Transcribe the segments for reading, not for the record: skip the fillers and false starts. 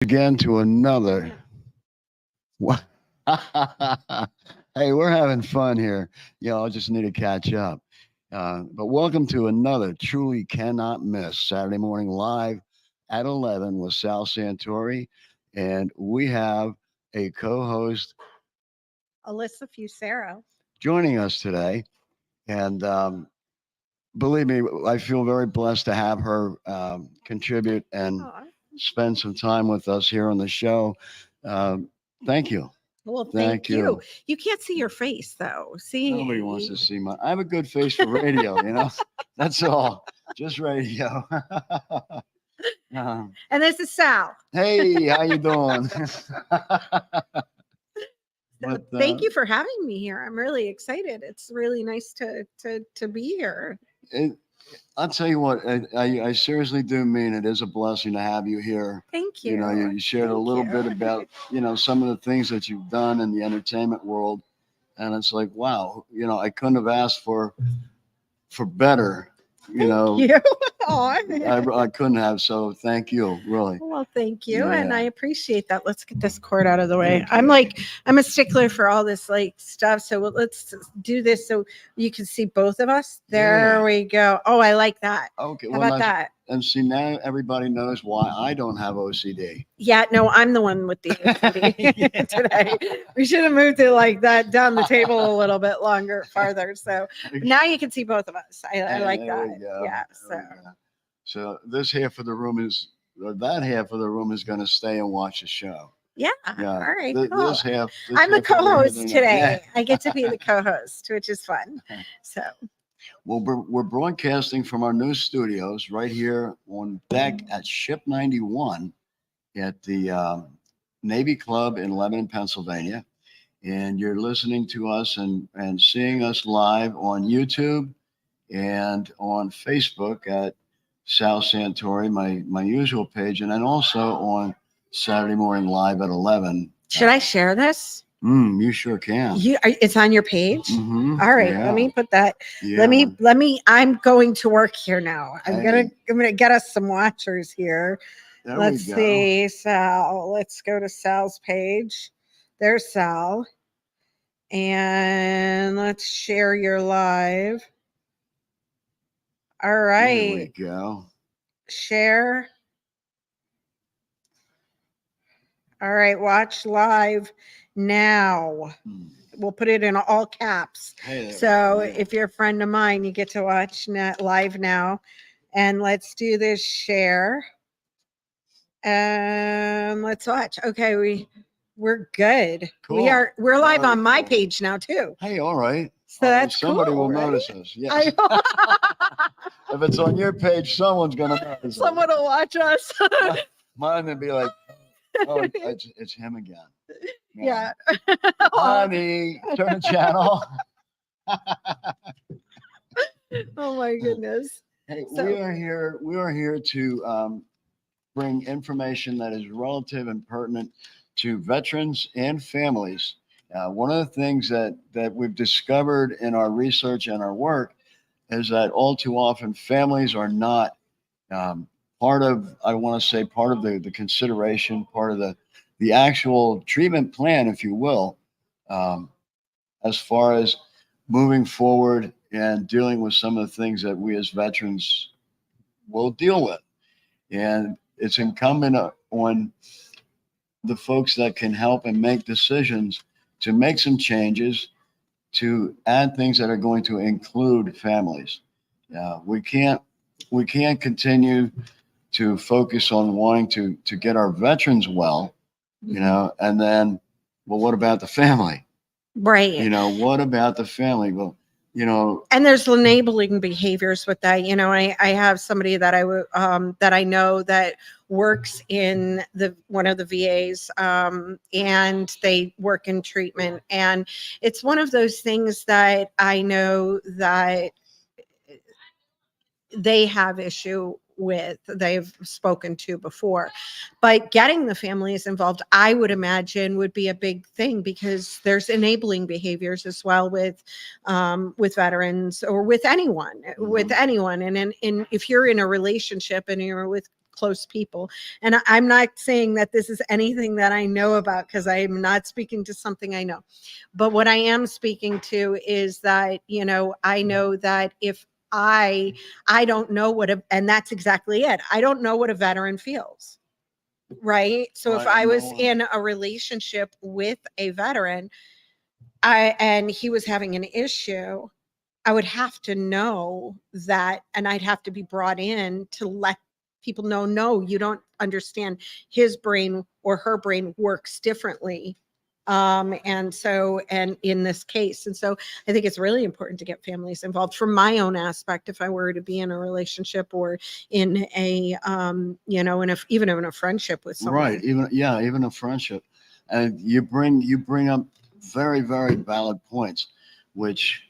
Again to another. What? Hey, we're having fun here. I just need to catch up. But welcome to another truly cannot miss Saturday morning live at 11 with Sal Santori. And we have a co host Alyssa Fusero. joining us today. And believe me, I feel very blessed to have her contribute and Aw. spend some time with us here on the show. Um, thank you. Well, Thank thank you. you. You can't see your face though. See, Nobody wants to see my. I have a good face for radio, That's all. Just radio. Um, and this is Sal. hey, how you doing? So but thank you for having me here. I'm really excited. It's really nice to be here. it, I'll tell you what. I seriously do mean it is a blessing to have you here. Thank You you. know, you shared a Thank little you. bit about some of the things that you've done in the entertainment world, and it's like, wow. I couldn't have asked for better. You Thank know, you. Aw. I couldn't have. So thank you, really. Well, thank you. And I Yeah. appreciate that. Let's get this cord out of the way. Okay. I'm a stickler for all this like stuff. So let's do this so you can see both of us. There Yeah. we go. Oh, I like that. Okay. How Well, about now, that? and see, now everybody knows why I don't have OCD. Yeah, no, I'm the one with the OCD today. We should have moved it like that down the table a little bit longer, farther. So now you can see both of us. I like There that. we go. Yeah. There we go. So this half of the room is, or that half of the room is going to stay and watch the show. Yeah. Yeah. All right. Cool. This half. I'm the half over here, co-host they're not- today. Yeah. I get to be the co-host, which is fun. So Well, we're broadcasting from our new studios right here on deck at Ship 91 at the Navy Club in Lebanon, Pennsylvania. And you're listening to us and seeing us live on YouTube and on Facebook at Sal Santori, my usual page, and then also on Saturday Morning Live at 11. should I share this? You sure can. It's on your page. Mhm, All right, yeah, let me put that. yeah. Let me. I'm going to work here now. I'm Hey. gonna get us some watchers here. There Let's we go. see, Sal. Let's go to Sal's page. There's Sal. And let's share your live. All There we right. go. Share. All right, watch live now. Hmm. We'll put it in all caps. Hey, there So we go. if you're a friend of mine, you get to watch live now. And let's do this share. And let's watch. Okay, we're good. Cool. We're live Very on my cool. page now too. Hey, all right. So All right, that's somebody cool, will right? notice us. Yes. If it's on your page, someone's gonna notice. Someone will watch us. Mine would be like, oh, it's him again. Yeah. Honey, turn the channel. Oh my goodness. Hey, So- we are here. We are here to bring information that is relative and pertinent to veterans and families. One of the things that we've discovered in our research and our work is that all too often families are not part of, I want to say, part of the consideration, part of the actual treatment plan, if you will, as far as moving forward and dealing with some of the things that we as veterans will deal with. And it's incumbent on the folks that can help and make decisions to make some changes, to add things that are going to include families. We can't continue to focus on wanting to get our veterans well, and then, well, what about the family? Right. What about the family? Well, And there's enabling behaviors with that. I have somebody that that I know that works in one of the VAs, and they work in treatment, and it's one of those things that I know that they have issue with, they've spoken to before. But getting the families involved, I would imagine, would be a big thing, because there's enabling behaviors as well with veterans, or with anyone. And if you're in a relationship and you're with close people. And I'm not saying that this is anything that I know about, because I am not speaking to something I know. But what I am speaking to is that, you know, I know that if I don't know what and that's exactly it. I don't know what a veteran feels. Right. So if Right, I no was one- in a relationship with a veteran, and he was having an issue, I would have to know that, and I'd have to be brought in to let people know, no, you don't understand. His brain or her brain works differently. And so, and in this case, and so I think it's really important to get families involved from my own aspect. If I were to be in a relationship or in a, you know, even in a friendship with someone. Right. Even a friendship. And you bring up very, very valid points, which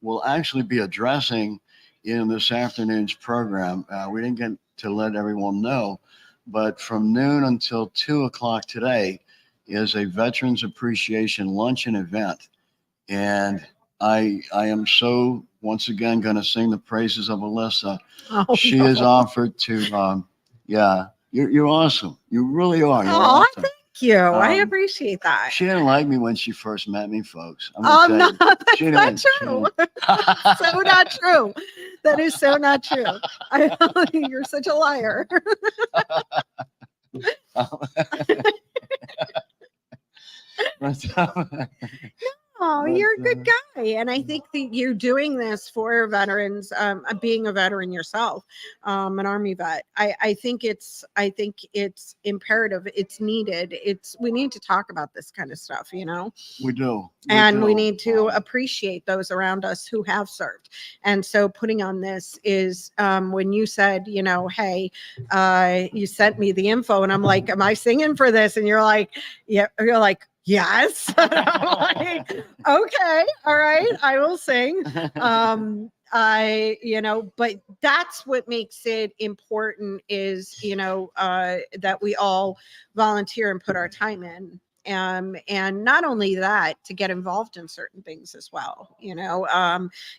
we'll actually be addressing in this afternoon's program. We didn't get to let everyone know, but from noon until 2 o'clock today is a Veterans Appreciation Luncheon event. And I am so, once again, going to sing the praises of Alyssa. Oh, She no. has offered to, yeah, you're awesome. You really are. You're Aw, awesome. thank you. I Um, appreciate that. She didn't like me when she first met me, folks. I'm Oh, gonna no, tell you. that's She not didn't. She true. didn't. So not true. That is so not true. You're such a liar. Oh, But, you're a good guy. And I think that you're doing this for veterans, being a veteran yourself, an Army vet. I think it's imperative. It's needed. We need to talk about this kind of stuff, you know? we do. And we do. need to appreciate those around us who have served. And so putting on this is, when you said, you know, hey, you sent me the info, and I'm like, am I singing for this? And you're like, yeah, you're like, yes. And I'm like, okay, all right, I will sing. You know, but that's what makes it important is, you know, that we all volunteer and put our time in. And not only that, to get involved in certain things as well, you know,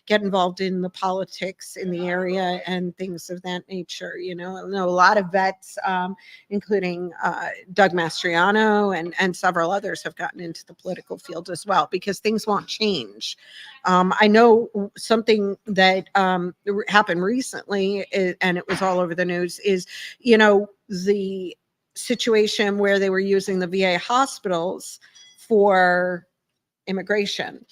get involved in the politics in the area and things of that nature. You know, I know a lot of vets, including Doug Mastriano and several others, have gotten into the political field as well, because things won't change. I know something that happened recently, and it was all over the news, is, you know, the situation where they were using the VA hospitals for immigration,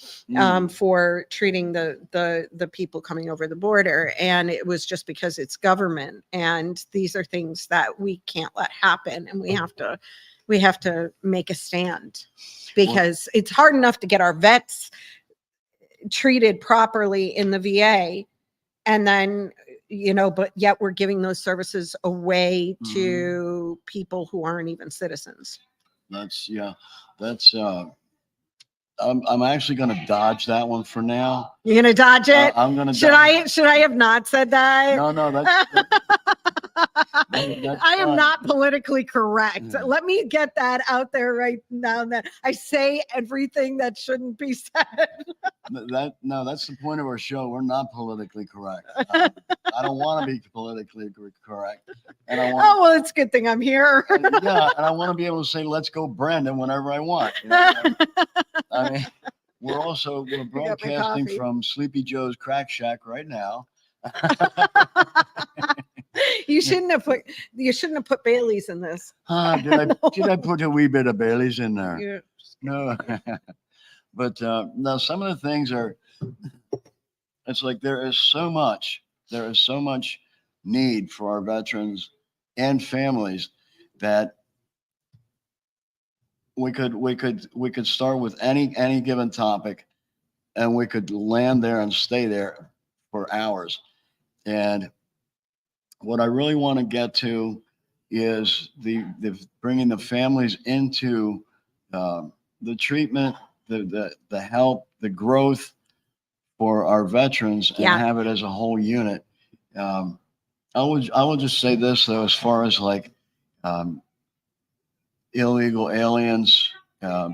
for treating the people coming over the border. And it was just because it's government, and these are things that we can't let happen, and we have to make a stand, because it's hard enough to get our vets treated properly in the VA, and then, you know, but yet we're giving those services away to people who aren't even citizens. That's I'm actually going to dodge that one for now. You're gonna dodge it? I'm going to. Should I have not said that? No, that's I am fine. not politically correct. Yeah. Let me get that out there right now. That I say everything that shouldn't be said. That's the point of our show. We're not politically correct. I don't want to be politically correct, and I want. Oh, well, it's a good thing I'm here. Yeah, and I want to be able to say "Let's go, Brandon" whenever I want. You know? I mean, we're broadcasting coffee. from Sleepy Joe's Crack Shack right now. You shouldn't have put Bailey's in this. Did I put a wee bit of Bailey's in there? Yeah. No. But no, some of the things are, it's like there is so much need for our veterans and families that we could start with any given topic, and we could land there and stay there for hours. And what I really want to get to is the bringing the families into the treatment, the help, the growth for our veterans, and Yeah. have it as a whole unit. I will just say this though, as far as like illegal aliens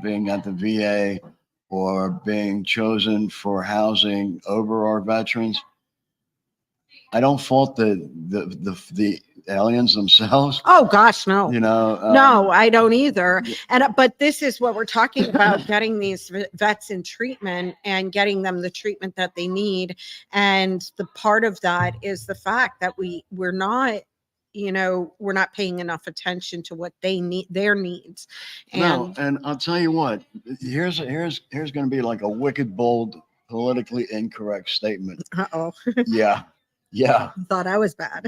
being at the VA or being chosen for housing over our veterans. I don't fault the aliens themselves. Oh gosh, no. You know, No, I don't either. yeah. And but this is what we're talking about: getting these vets in treatment and getting them the treatment that they need. And the part of that is the fact that we're not, we're not paying enough attention to what they need, their needs. No, And and I'll tell you what. Here's going to be like a wicked, bold, politically incorrect statement. uh-oh, Yeah, yeah. thought I was bad.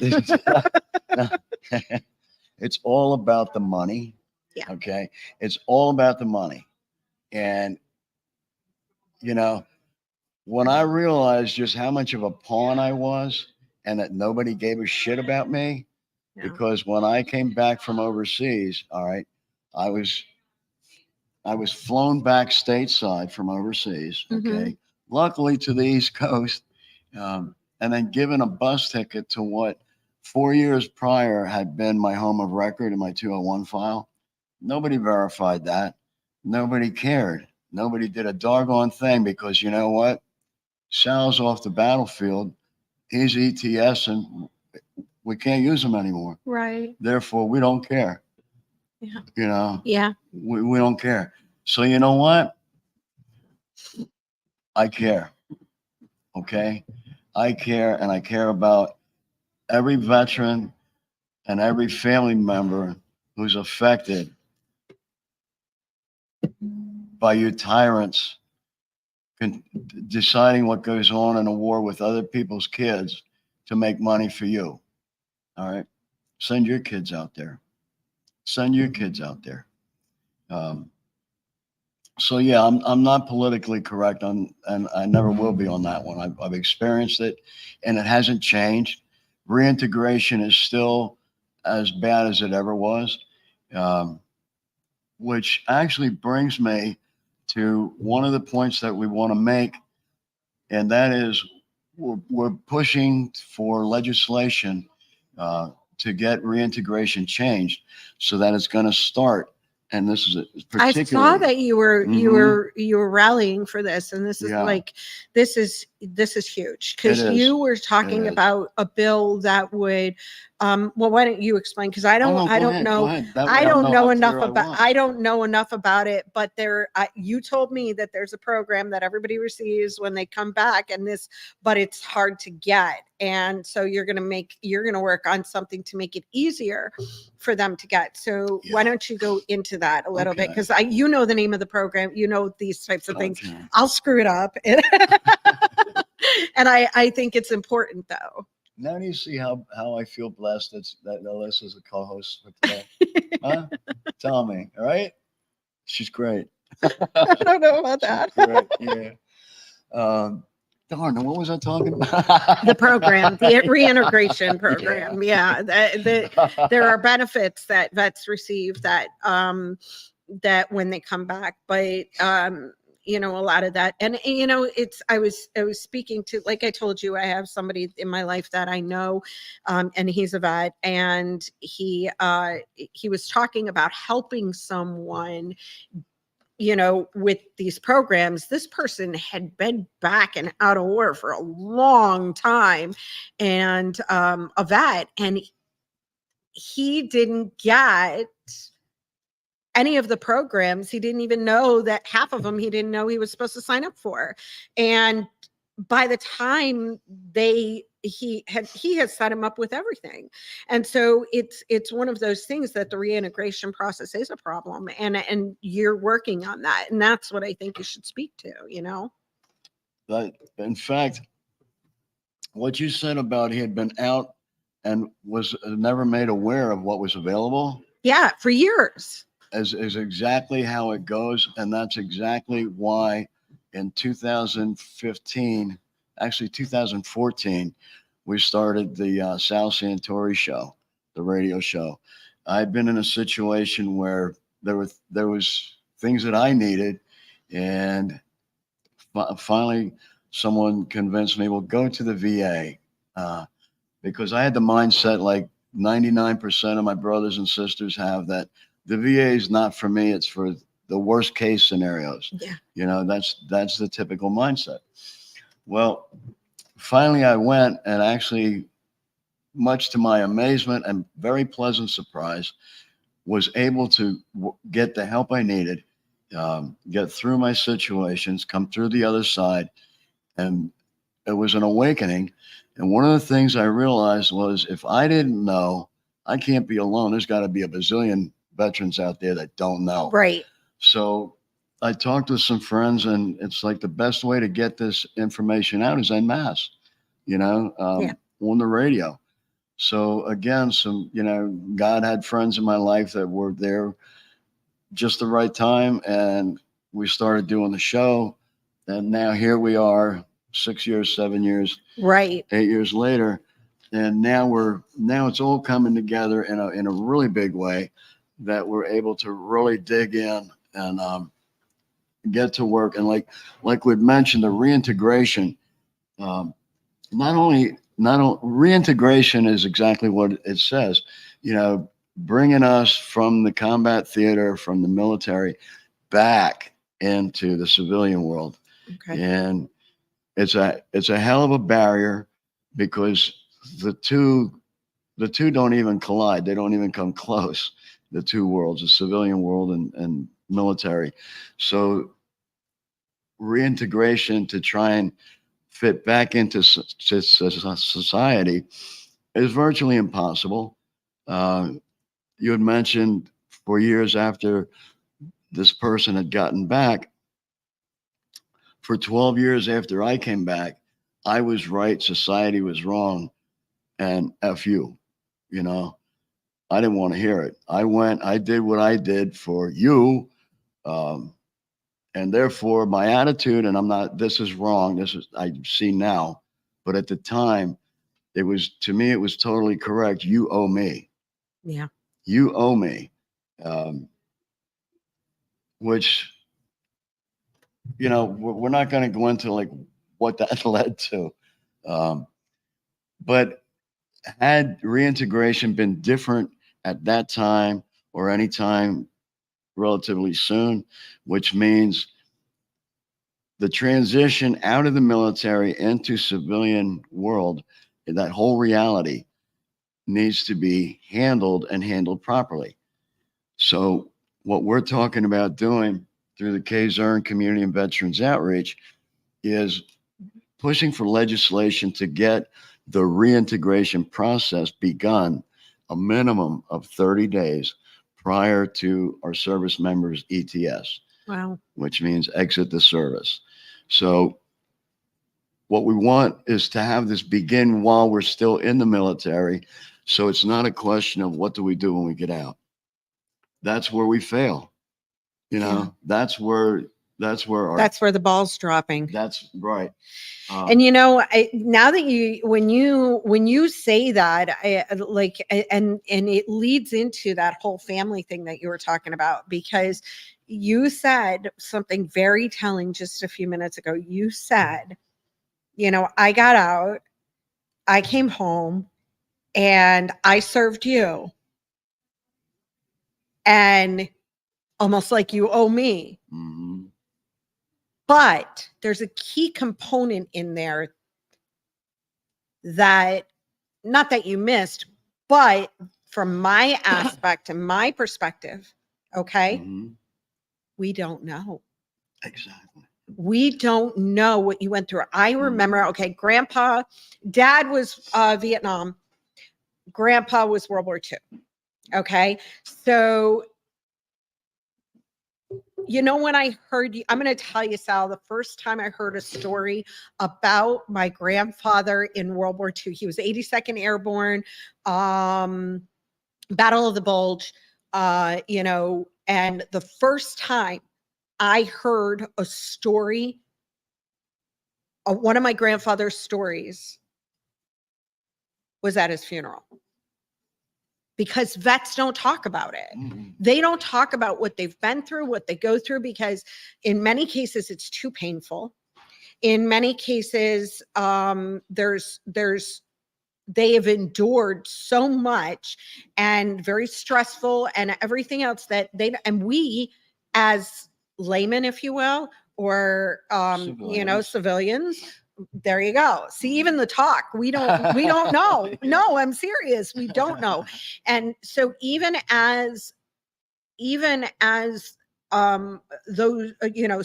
It's all about the money. Yeah. Okay. It's all about the money. And, you know, when I realized just how much of a pawn I was and that nobody gave a shit about me, Yeah. because when I came back from overseas, all right, I was flown back stateside from overseas. Okay. Mhm. Luckily to the East Coast, and then given a bus ticket to what 4 years prior had been my home of record in my 201 file. Nobody verified that. Nobody cared. Nobody did a doggone thing, because you know what? Sal's off the battlefield. He's ETS and we can't use him anymore. Right. Therefore, we don't care. Yeah. You know, Yeah. we don't care. So you know what? I care. Okay. I care, and I care about every veteran and every family member who's affected by you tyrants deciding what goes on in a war with other people's kids to make money for you. All right. Send your kids out there. Send your kids out there. So yeah, I'm not politically correct on, and I never will be on that one. I've experienced it, and it hasn't changed. Reintegration is still as bad as it ever was, which actually brings me to one of the points that we want to make, and that is we're pushing for legislation to get reintegration changed so that it's going to start. And this is I particularly. saw that you were Mhm. you were rallying for this, and this is Yeah. like this is huge, because It is. you were talking It is. about a bill that would well, why don't you explain, because I don't Oh, no, I go don't ahead, know go ahead. That way I I'll don't know how enough clear about was. I don't know enough about it, but you told me that there's a program that everybody receives when they come back, and this, but it's hard to get, and so you're going to work on something to make it easier for them to get. So why Yeah. don't you go into that a little bit, Okay. because the name of the program, these types of things. Okay. I'll screw it up. And I think it's important, though. Now do you see how I feel blessed that Alyssa's a co-host for today? Huh? Tell me, all right? She's great. I don't know about that. She's great. Yeah. Darn, what was I talking about? The program, the reintegration program. Yeah, there are benefits that vets receive that that when they come back, but a lot of that, and I was speaking to, like I told you, I have somebody in my life that I know, and he's a vet, and he was talking about helping someone with these programs. This person had been back and out of war for a long time, and a vet, and he didn't get any of the programs. He didn't even know that half of them he didn't know he was supposed to sign up for. And by the time he had set him up with everything. And so it's one of those things that the reintegration process is a problem, and you're working on that. And that's what I think you should speak to, But in fact, what you said about he had been out and was never made aware of what was available. Yeah, for years. Is exactly how it goes. And that's exactly why in 2015, actually 2014, we started the Sal Santori show, the radio show. I'd been in a situation where there was things that I needed, and finally someone convinced me, well, go to the VA, because I had the mindset like 99% of my brothers and sisters have, that the VA is not for me. It's for the worst case scenarios. Yeah. That's the typical mindset. Well, finally I went, and actually much to my amazement and very pleasant surprise, was able to get the help I needed, get through my situations, come through the other side. And it was an awakening. And one of the things I realized was if I didn't know, I can't be alone. There's got to be a bazillion veterans out there that don't know. Right. So I talked with some friends, and it's like the best way to get this information out is en masse, Yeah. on the radio. So again, God had friends in my life that were there just the right time, and we started doing the show. And now here we are, 6 years, 7 years, Right. 8 years later, and now it's all coming together in a really big way that we're able to really dig in and get to work. And like we'd mentioned, the reintegration, not only reintegration is exactly what it says, bringing us from the combat theater, from the military back into the civilian world. Okay. And it's a hell of a barrier because the two don't even collide. They don't even come close. The two worlds, the civilian world and military. So reintegration to try and fit back into society is virtually impossible. You had mentioned for years after this person had gotten back, for 12 years after I came back, I was right, society was wrong, and F you, I didn't want to hear it. I did what I did for you. And therefore my attitude, and this is wrong. I see now, but at the time it was totally correct. You owe me. Yeah. You owe me. Which, we're not going to go into like what that led to. But had reintegration been different at that time or any time relatively soon, which means the transition out of the military into civilian world, that whole reality needs to be handled and handled properly. So what we're talking about doing through the Kazern Community and Veterans Outreach is pushing for legislation to get the reintegration process begun a minimum of 30 days prior to our service members' ETS. Wow. Which means exit the service. So what we want is to have this begin while we're still in the military. So it's not a question of what do we do when we get out. That's where we fail. Yeah. That's where the ball's dropping. That's right. And now that when you say that, and it leads into that whole family thing that you were talking about, because you said something very telling just a few minutes ago. You said, I got out, I came home, and I served you, and almost like you owe me. Mm-hmm. But there's a key component in there that, not that you missed, but from my aspect and my perspective, okay, Mm-hmm. we don't know. Exactly. We don't know what you went through. I remember, okay, Dad was Vietnam. Grandpa was World War II. Okay. So, when I heard you, I'm going to tell you, Sal, the first time I heard a story about my grandfather in World War II, he was 82nd Airborne, Battle of the Bulge, and the first time I heard a story, one of my grandfather's stories, was at his funeral. Because vets don't talk about it. Mm-hmm. They don't talk about what they've been through, what they go through, because in many cases it's too painful. In many cases, they have endured so much and very stressful and everything else that we as laymen, if you will, or civilians, there you go. See, even the talk, we don't know. No, I'm serious. We don't know. And so even as those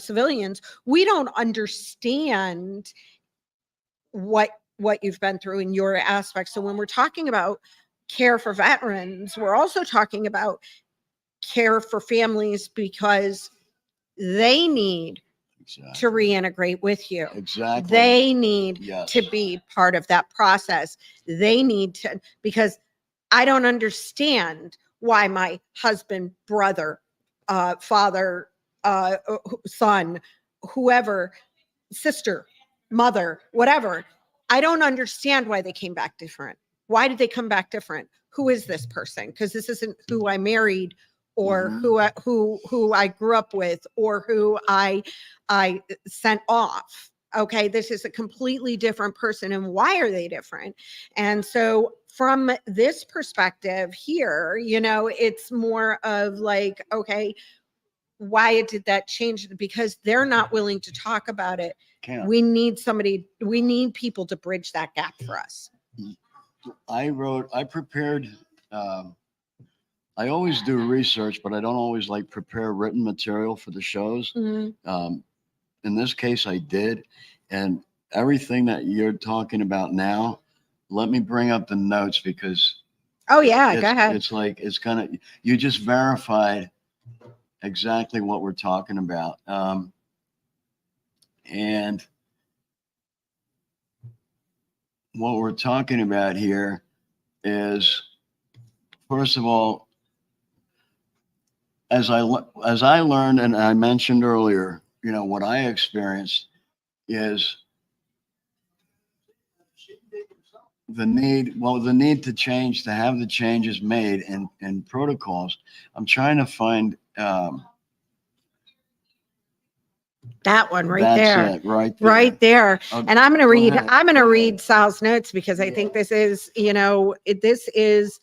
civilians, we don't understand what you've been through in your aspects. So when we're talking about care for veterans, we're also talking about care for families, because they need Exactly. to reintegrate with you. Exactly. They need Yes. to be part of that process. They need to, because I don't understand why my husband, brother, father, son, whoever, sister, mother, whatever, I don't understand why they came back different. Why did they come back different? Who is this person? Because this isn't who I married, or who I grew up with, or who I sent off. Okay, this is a completely different person. And why are they different? And so from this perspective here, it's more of like, okay, why did that change? Because they're not willing to talk about it. Can't. We need people to bridge that gap for us. I prepared, I always do research, but I don't always like prepare written material for the shows. In this case, I did. And everything that you're talking about now, let me bring up the notes, because Oh yeah, go ahead. it's like, you just verified exactly what we're talking about. And what we're talking about here is, first of all, as I learned, and I mentioned earlier, what I experienced is the need to change, to have the changes made in protocols. I'm trying to find that one right that's there. it, right there. Right there. And I'm going to read, ahead. I'm going to Go read ahead. Sal's notes, because I think this is, this is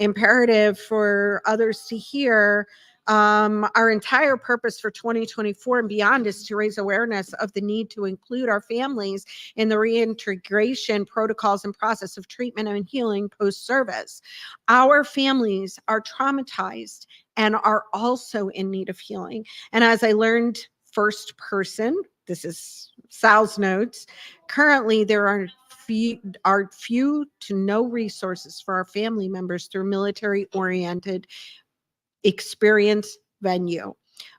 imperative for others to hear. Our entire purpose for 2024 and beyond is to raise awareness of the need to include our families in the reintegration protocols and process of treatment and healing post-service. Our families are traumatized and are also in need of healing. And as I learned first person, this is Sal's notes, currently there are few to no resources for our family members through military-oriented experience venue.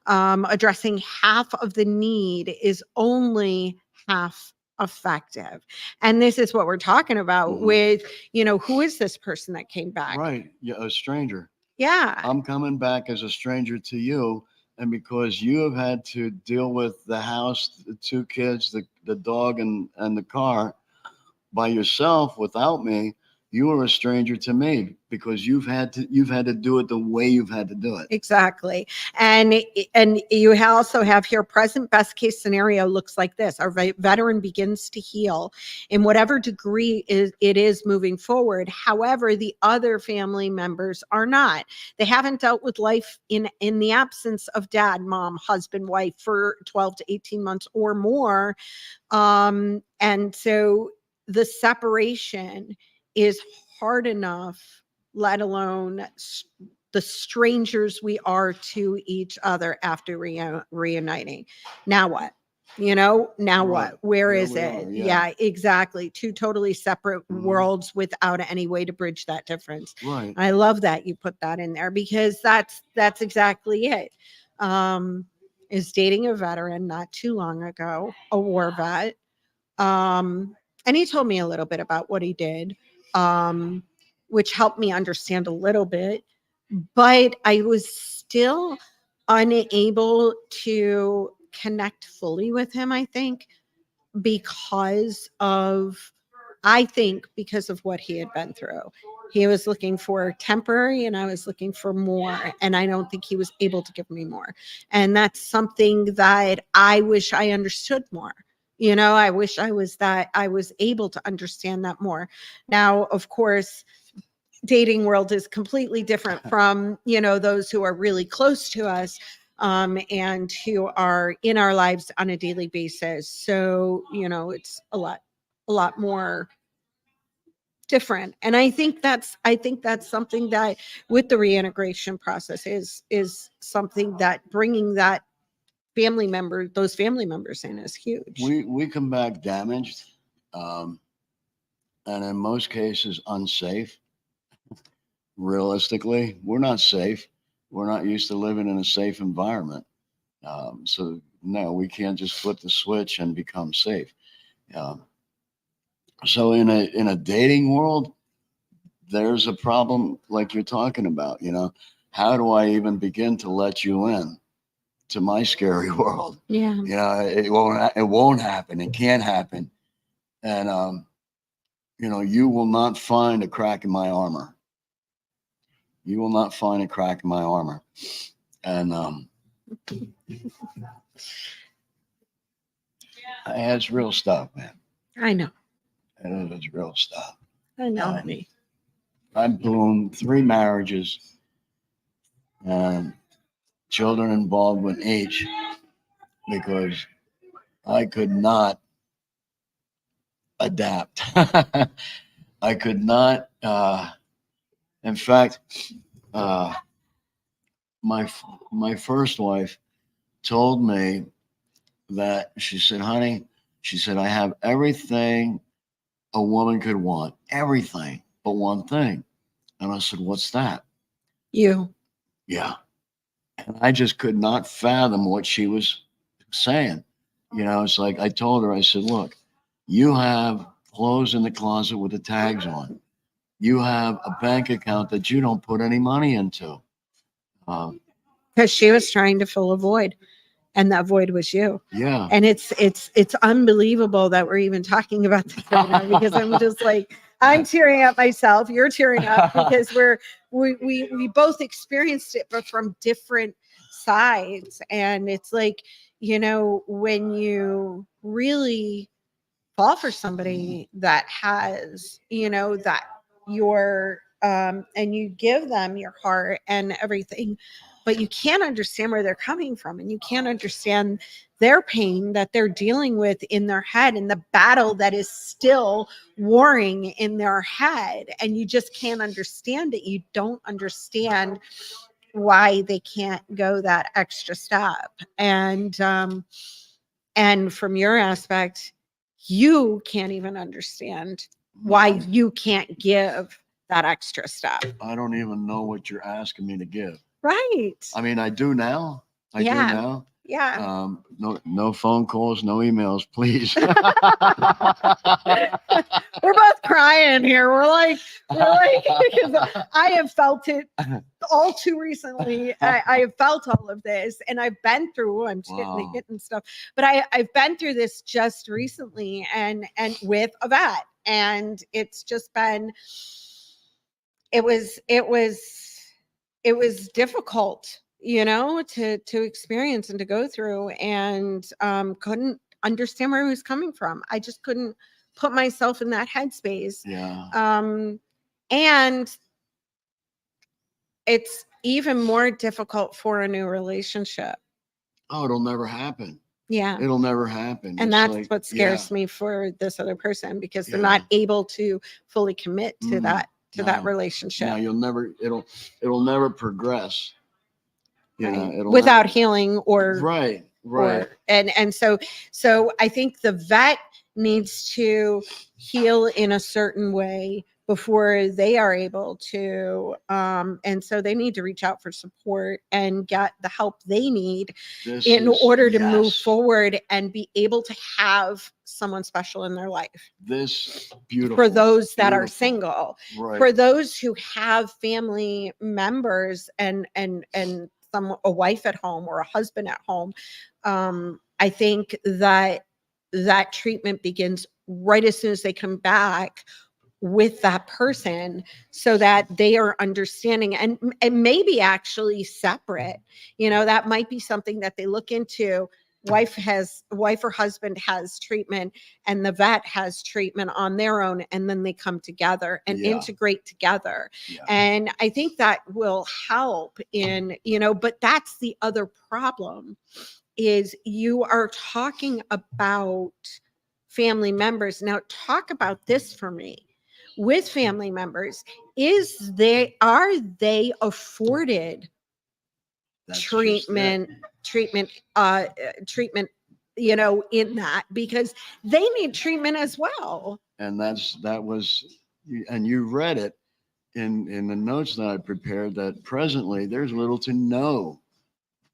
Addressing half of the need is only half effective. And this is what we're talking about with, who is this person that came back? Right. Yeah, a stranger. Yeah. I'm coming back as a stranger to you. And because you have had to deal with the house, the two kids, the dog, and the car by yourself without me, you are a stranger to me, because you've had to do it the way you've had to do it. Exactly. And you also have here, present best case scenario looks like this. Our veteran begins to heal in whatever degree it is moving forward. However, the other family members are not. They haven't dealt with life in the absence of dad, mom, husband, wife for 12 to 18 months or more. And so the separation is hard enough, let alone the strangers we are to each other after reuniting. Now what? Now Right. what? Where There is we it? are, Yeah, exactly. Two totally separate worlds without any way to bridge that difference. Right. I love that you put that in there, because that's exactly it. Is dating a veteran not too long ago, a war vet. And he told me a little bit about what he did, which helped me understand a little bit, but I was still unable to connect fully with him, I think, because of what he had been through. He was looking for temporary and I was looking for more. And I don't think he was able to give me more. And that's something that I wish I understood more. I wish I was able to understand that more. Now, of course, dating world is completely different from, those who are really close to us. and who are in our lives on a daily basis. So, it's a lot more different. And I think that's something that with the reintegration process is something that bringing those family members in is huge. We come back damaged, um, and in most cases unsafe. Realistically, we're not safe. We're not used to living in a safe environment. So no, we can't just flip the switch and become safe. Um, so in a dating world, there's a problem like you're talking about. How do I even begin to let you in to my scary world? Yeah. It won't happen. It can't happen. And you will not find a crack in my armor. You will not find a crack in my armor. And it's real stuff, man. I know. It's real stuff. I know, honey. I've blown 3 marriages and children involved with each because I could not adapt. I could not. In fact, my first wife told me that she said, "Honey," she said, "I have everything a woman could want, everything but one thing." And I said, "What's that?" You. Yeah. And I just could not fathom what she was saying. It's like I told her, I said, "Look, you have clothes in the closet with the tags on. You have a bank account that you don't put any money into." Because she was trying to fill a void, and that void was you. Yeah. And it's unbelievable that we're even talking about this right now, because I'm just like, I'm tearing up myself. You're tearing up because we both experienced it, but from different sides. And it's like, when you really fall for somebody that has, that your and you give them your heart and everything, but you can't understand where they're coming from, and you can't understand their pain that they're dealing with in their head, and the battle that is still warring in their head, and you just can't understand it. You don't understand why they can't go that extra step. And from your aspect, you can't even understand why you can't give that extra step. I don't even know what you're asking me to give. Right. I mean, I do now. I do Yeah. now. Yeah. No phone calls, no emails, please. We're both crying here. We're like, because I have felt it all too recently. I have felt all of this, and I've been through. I'm Wow. getting stuff, but I've been through this just recently, and with a vet, and it's just been. It was difficult, to experience and to go through, and couldn't understand where he was coming from. I just couldn't put myself in that headspace. Yeah. And it's even more difficult for a new relationship. Oh, it'll never happen. Yeah. It'll never happen. And It's that's like, what scares me for this other person, because they're Yeah. not able to fully commit to that No. relationship. Yeah, it'll never progress. Right. It'll Without never, healing or right. and so I think the vet needs to heal in a certain way before they are able to, and so they need to reach out for support and get the help they need in order to move forward and be able to have someone special in their life. This beautiful For those that are beautiful. single, Right. for those who have family members and a wife at home or a husband at home, I think that treatment begins right as soon as they come back with that person, so that they are understanding, and maybe actually separate. That might be something that they look into, wife or husband has treatment and the vet has treatment on their own, and then they come together and Yeah. integrate together. Yeah. And I think that will help in, but that's the other problem, is you are talking about family members. Now talk about this for me. With family members, are they afforded That's just it. treatment, in that, because they need treatment as well. And and you read it in the notes that I prepared, that presently there's little to no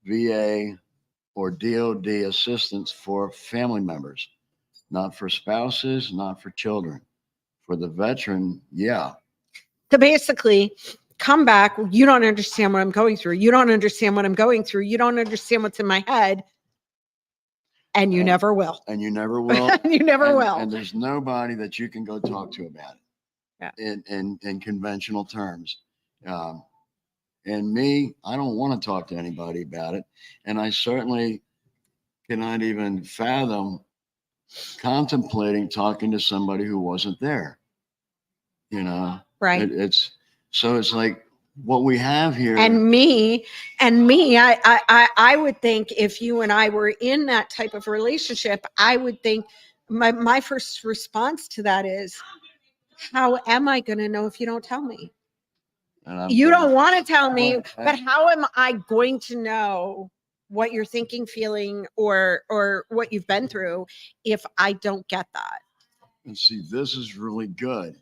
VA or DOD assistance for family members, not for spouses, not for children. For the veteran, yeah. So basically, come back. You don't understand what I'm going through. You don't understand what I'm going through. You don't understand what's in my head. And you never will. And you never will. You never will. And there's nobody that you can go talk to about it. Yeah. In conventional terms. And me, I don't want to talk to anybody about it. And I certainly cannot even fathom contemplating talking to somebody who wasn't there. Right. It's like what we have here. And me, I would think, if you and I were in that type of relationship, I would think my first response to that is, how am I going to know if you don't tell me? You don't want to tell me, but how am I going to know what you're thinking, feeling, or what you've been through if I don't get that? And see, this is really good,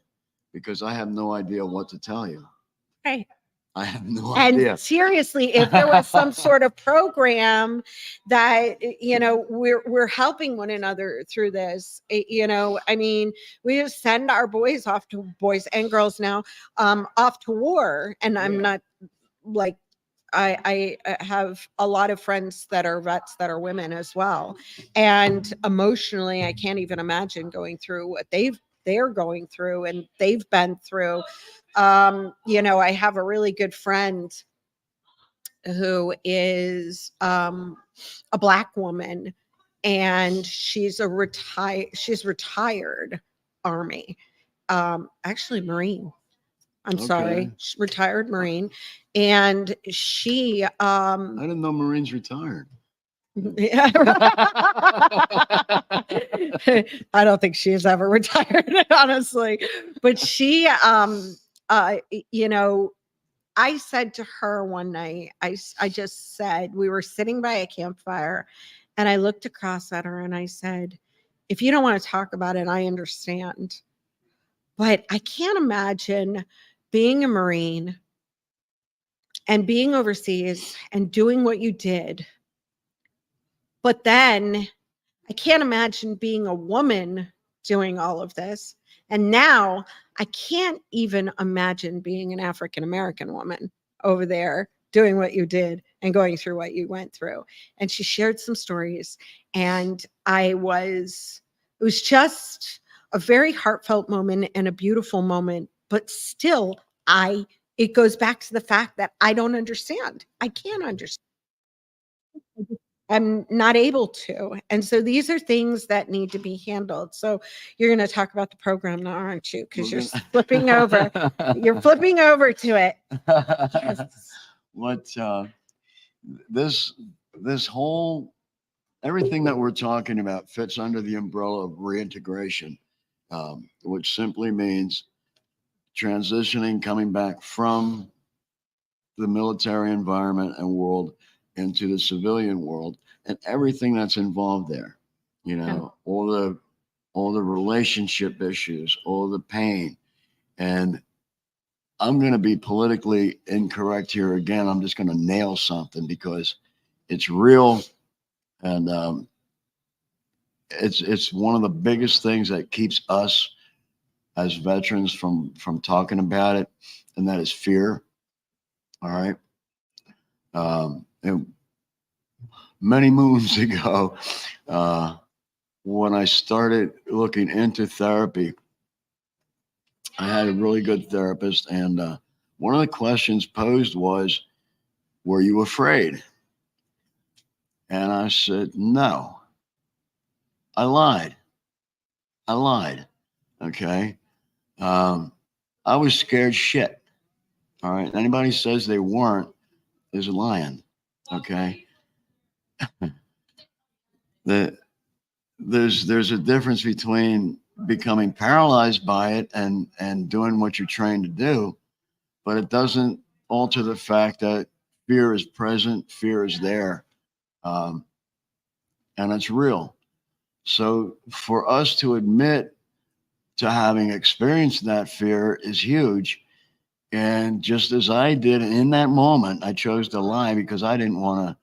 because I have no idea what to tell you. Okay. I have no idea. And seriously, if there was some sort of program that, we're helping one another through this, I mean, we just send our boys and girls now, off to war. And I'm not like, I have a lot of friends that are vets that are women as well. And emotionally, I can't even imagine going through what they're going through and they've been through. I have a really good friend who is a Black woman, and she's retired Army, actually Marine. I'm sorry, retired Marine. And she I didn't know Marines retired. Yeah. I don't think she's ever retired, honestly. But she, I said to her one night, I just said, we were sitting by a campfire, and I looked across at her and I said, if you don't want to talk about it, I understand. But I can't imagine being a Marine and being overseas and doing what you did. But then I can't imagine being a woman doing all of this. And now I can't even imagine being an African-American woman over there doing what you did and going through what you went through. And she shared some stories, and it was just a very heartfelt moment and a beautiful moment. But still, it goes back to the fact that I don't understand. I can't understand. I'm not able to. And so these are things that need to be handled. So you're going to talk about the program now, aren't you? Because you're flipping over. You're flipping over to it. Yes. What this whole, everything that we're talking about fits under the umbrella of reintegration, which simply means transitioning, coming back from the military environment and world into the civilian world, and everything that's involved there. All the relationship issues, all the pain. And I'm going to be politically incorrect here again. I'm just going to nail something because it's real, and it's one of the biggest things that keeps us as veterans from talking about it, and that is fear. All right. And many moons ago, when I started looking into therapy, I had a really good therapist, and one of the questions posed was, were you afraid? And I said, no, I lied. I lied. Okay. Um, I was scared shit. All right. Anybody says they weren't is lying. Okay. The, there's a difference between becoming paralyzed by it and doing what you're trained to do, but it doesn't alter the fact that fear is present, fear is there, um, and it's real. So for us to admit to having experienced that fear is huge. And just as I did in that moment, I chose to lie because I didn't want to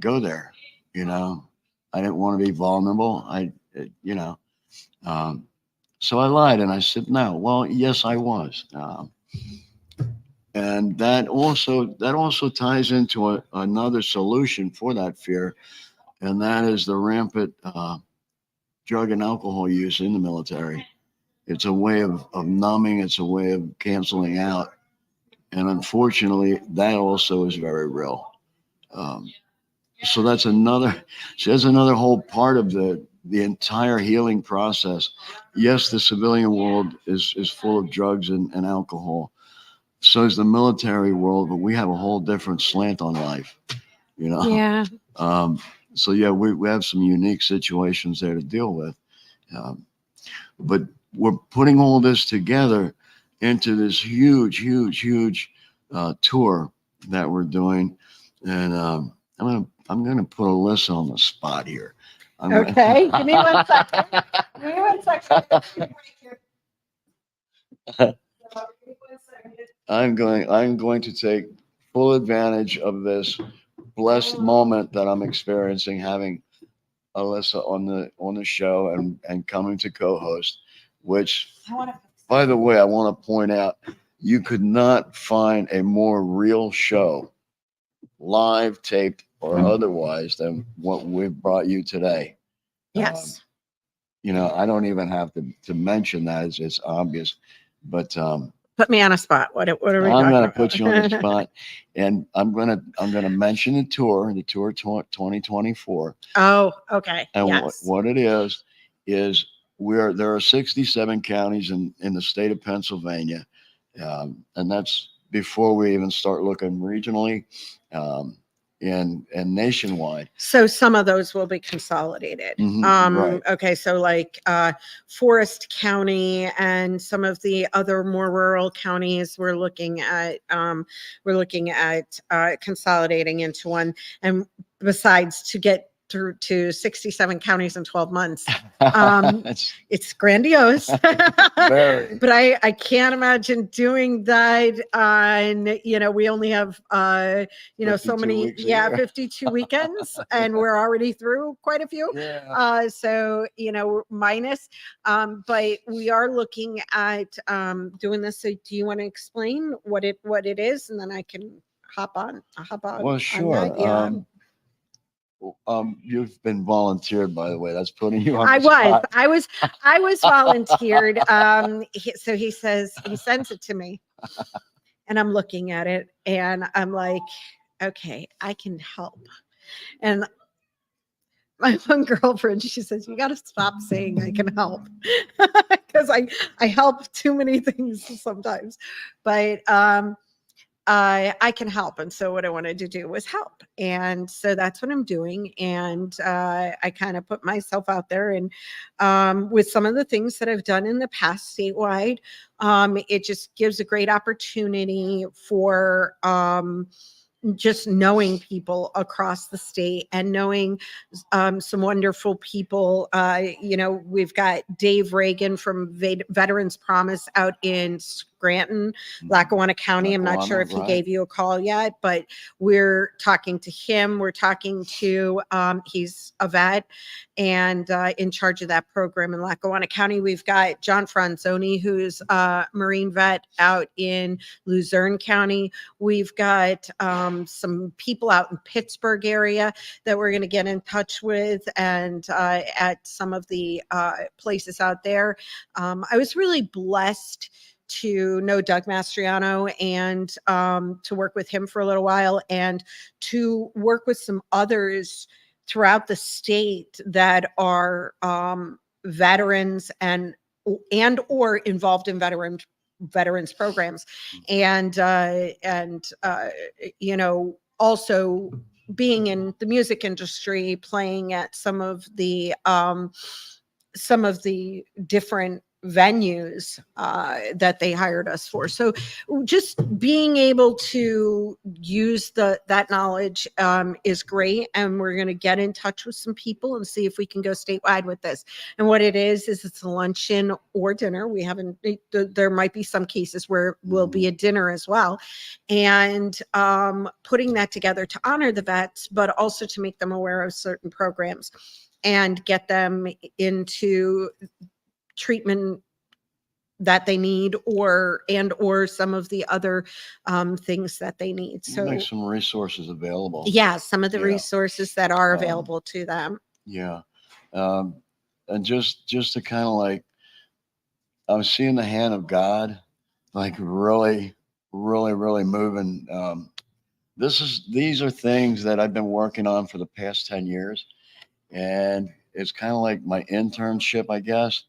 go there. You know, I didn't want to be vulnerable. You know, um, so I lied and I said, no. Well, yes, I was. And that also ties into another solution for that fear, and that is the rampant drug and alcohol use in the military. It's a way of numbing. It's a way of canceling out. And unfortunately, that also is very real. Um, so that's another whole part of the entire healing process. Yes, the civilian world is full of drugs and alcohol. So is the military world, but we have a whole different slant on life, you know? Yeah. Um, so yeah, we have some unique situations there to deal with. Um, but we're putting all this together into this huge tour that we're doing. And I'm gonna put Alyssa on the spot here. Okay. Give me 1 second. Give me 1 second. I'm going to take full advantage of this blessed moment that I'm experiencing, having Alyssa on the show and coming to co-host, which, by the way, I want to point out, you could not find a more real show, live, taped, or otherwise, than what we've brought you today. Yes. You know, I don't even have to mention that, it's obvious, but Put me on a spot. What are we I'm talking going to about? put you on the spot, and I'm gonna mention the tour 2024. Oh, okay. And Yes. what it is there are 67 counties in the state of Pennsylvania, and that's before we even start looking regionally, and nationwide. So some of those will be consolidated. Right. Okay, so like Forest County and some of the other more rural counties, we're looking at consolidating into one. And besides, to get through to 67 counties in 12 months, That's it's grandiose. very. But I can't imagine doing that on, we only have so 52 many, weeks a year. 52 weekends, and we're already through quite a few. Yeah. So, minus, but we are looking at doing this. So do you want to explain what it is? And then I can hop on. Well, on sure. that. Yeah. You've been volunteered, by the way. That's putting you on I the spot. I was volunteered. So he sends it to me, and I'm looking at it, and I'm like, okay, I can help. And my one girlfriend, she says, you got to stop saying I can help, because I help too many things sometimes. But I can help. And so what I wanted to do was help. And so that's what I'm doing. And I kind of put myself out there, and with some of the things that I've done in the past statewide, it just gives a great opportunity for just knowing people across the state and knowing some wonderful people. We've got Dave Reagan from Veterans Promise out in Scranton, Lackawanna County. I'm not sure if he gave you a call yet, but we're talking to him. We're talking to, he's a vet and in charge of that program in Lackawanna County. We've got John Franzoni, who's a Marine vet out in Luzerne County. We've got some people out in Pittsburgh area that we're going to get in touch with, and at some of the places out there. I was really blessed to know Doug Mastriano and to work with him for a little while, and to work with some others throughout the state that are veterans and or involved in veterans programs, and you know, also being in the music industry, playing at some of the different venues that they hired us for. So just being able to use that knowledge is great. And we're going to get in touch with some people and see if we can go statewide with this. And what it is it's a luncheon or dinner. We haven't, there might be some cases where it will be a dinner as well. And putting that together to honor the vets, but also to make them aware of certain programs and get them into treatment that they need, or some of the other things that they need. So make some resources available. Yeah, some of the Yeah. resources that are available to them. Yeah. And just to kind of like, I'm seeing the hand of God, like really, really, really moving. These are things that I've been working on for the past 10 years. And it's kind of like my internship, I guess,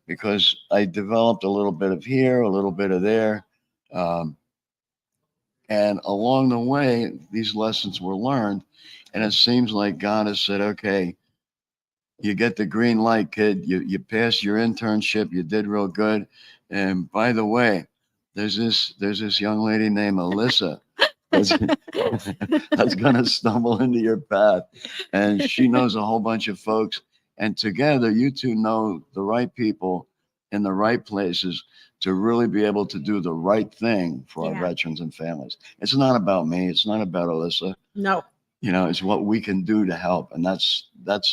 because I developed a little bit of here, a little bit of there. And along the way, these lessons were learned. And it seems like God has said, okay, you get the green light, kid. You passed your internship. You did real good. And by the way, there's this young lady named Alyssa that's going to stumble into your path. And she knows a whole bunch of folks. And together, you two know the right people in the right places to really be able to do the right thing for our veterans and families. It's not about me. It's not about Alyssa. No. You know, it's what we can do to help. And that's